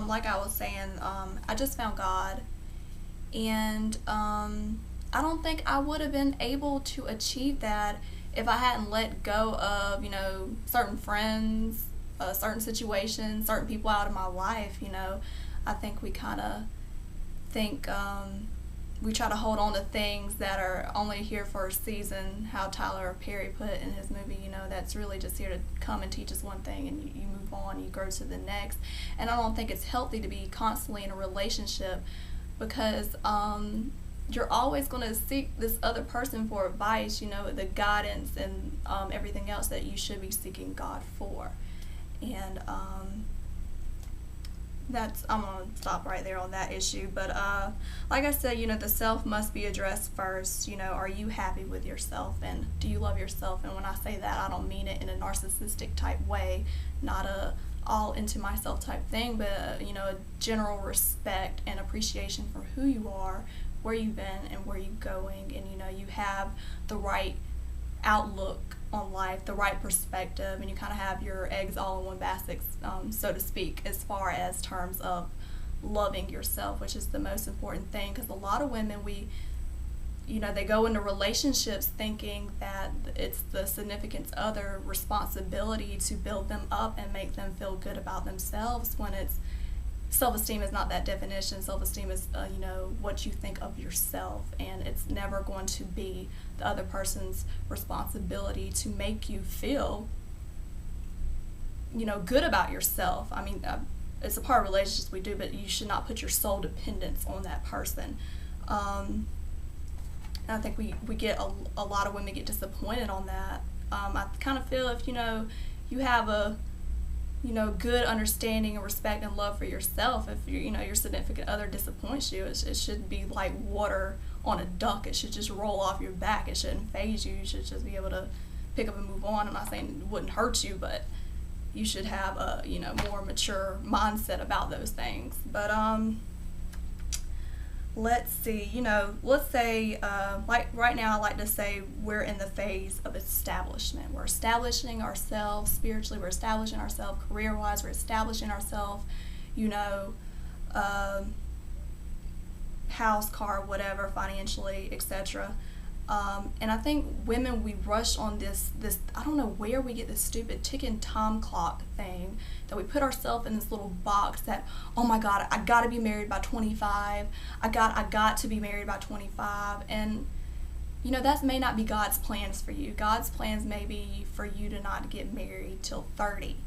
Like I was saying, I just found God, and I don't think I would have been able to achieve that if I hadn't let go of, certain friends, certain situations, certain people out of my life. I think we kind of think we try to hold on to things that are only here for a season. How Tyler Perry put it in his movie, that's really just here to come and teach us one thing, and you move on, you grow to the next. And I don't think it's healthy to be constantly in a relationship because you're always going to seek this other person for advice, the guidance and everything else that you should be seeking God for. And I'm gonna stop right there on that issue. But like I said, the self must be addressed first. Are you happy with yourself, and do you love yourself? And when I say that, I don't mean it in a narcissistic type way, not a all into myself type thing, but a general respect and appreciation for who you are, where you've been, and where you're going, and you have the right outlook on life, the right perspective, and you kind of have your eggs all in one basket, so to speak, as far as terms of loving yourself, which is the most important thing. Because a lot of women, they go into relationships thinking that it's the significant other responsibility to build them up and make them feel good about themselves, when it's self-esteem is not that definition. Self-esteem is, what you think of yourself, and it's never going to be the other person's responsibility to make you feel, good about yourself. I mean, it's a part of relationships we do, but you should not put your sole dependence on that person. And I think we get a lot of women get disappointed on that. I kind of feel if, you have a good understanding and respect and love for yourself, if your significant other disappoints you, it should be like water on a duck. It should just roll off your back. It shouldn't faze you. You should just be able to pick up and move on. I'm not saying it wouldn't hurt you, but you should have a more mature mindset about those things. But let's see, let's say, like right now, I like to say we're in the phase of establishment. We're establishing ourselves spiritually, we're establishing ourselves career-wise, we're establishing ourselves, house, car, whatever, financially, etc. And I think women, we rush on this, I don't know where we get this stupid ticking time clock thing, that we put ourselves in this little box that, oh my God, I got to be married by 25. I got to be married by 25. And, that may not be God's plans for you. God's plans may be for you to not get married till 30,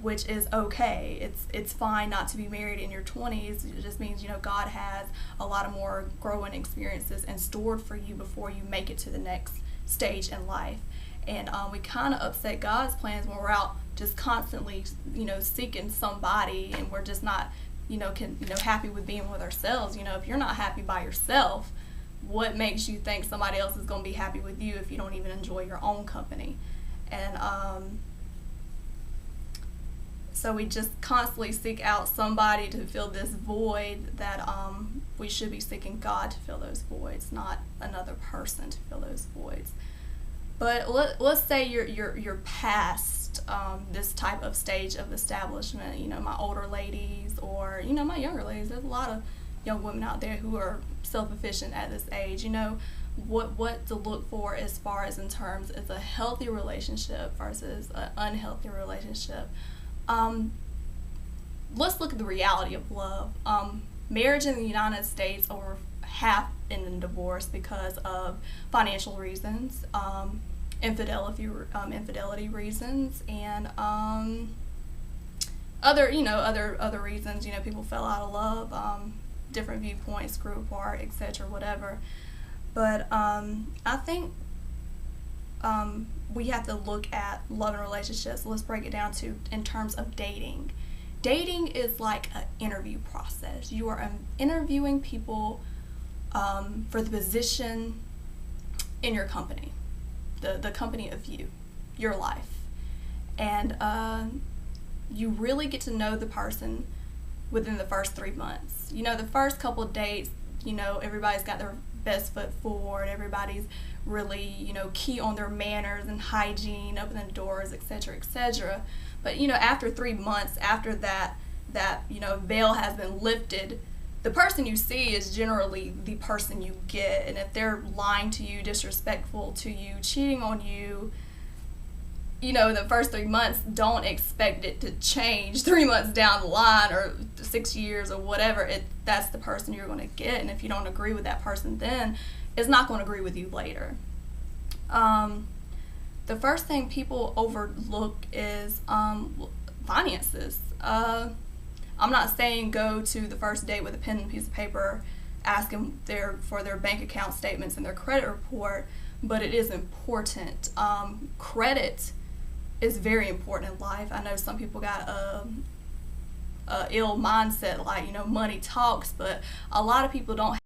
which is okay. It's fine not to be married in your 20s. It just means, God has a lot of more growing experiences and stored for you before you make it to the next stage in life. And we kind of upset God's plans when we're out just constantly, seeking somebody, and we're just not, happy with being with ourselves. If you're not happy by yourself, what makes you think somebody else is going to be happy with you if you don't even enjoy your own company? And so we just constantly seek out somebody to fill this void that we should be seeking God to fill those voids, not another person to fill those voids. But let's say you're past this type of stage of establishment. My older ladies, or my younger ladies. There's a lot of young women out there who are self-sufficient at this age. What to look for as far as in terms of a healthy relationship versus an unhealthy relationship. Let's look at the reality of love. Marriage in the United States, over half in divorce because of financial reasons, infidelity reasons, and other reasons. People fell out of love, different viewpoints, grew apart, etc., whatever. But I think we have to look at love and relationships. Let's break it down to in terms of dating. Dating is like an interview process. You are interviewing people for the position in your company, the company of you, your life. And you really get to know the person within the first 3 months. The first couple of dates, everybody's got their best foot forward. Everybody's really, key on their manners and hygiene, opening doors, etc., etc. But, after 3 months, after that that, veil has been lifted, the person you see is generally the person you get. And if they're lying to you, disrespectful to you, cheating on you, in the first 3 months, don't expect it to change 3 months down the line or 6 years or whatever. That's the person you're going to get. And if you don't agree with that person then, it's not going to agree with you later. The first thing people overlook is finances. I'm not saying go to the first date with a pen and piece of paper asking for their bank account statements and their credit report, but it is important. Credit is very important in life. I know some people got a ill mindset, like, money talks, but a lot of people don't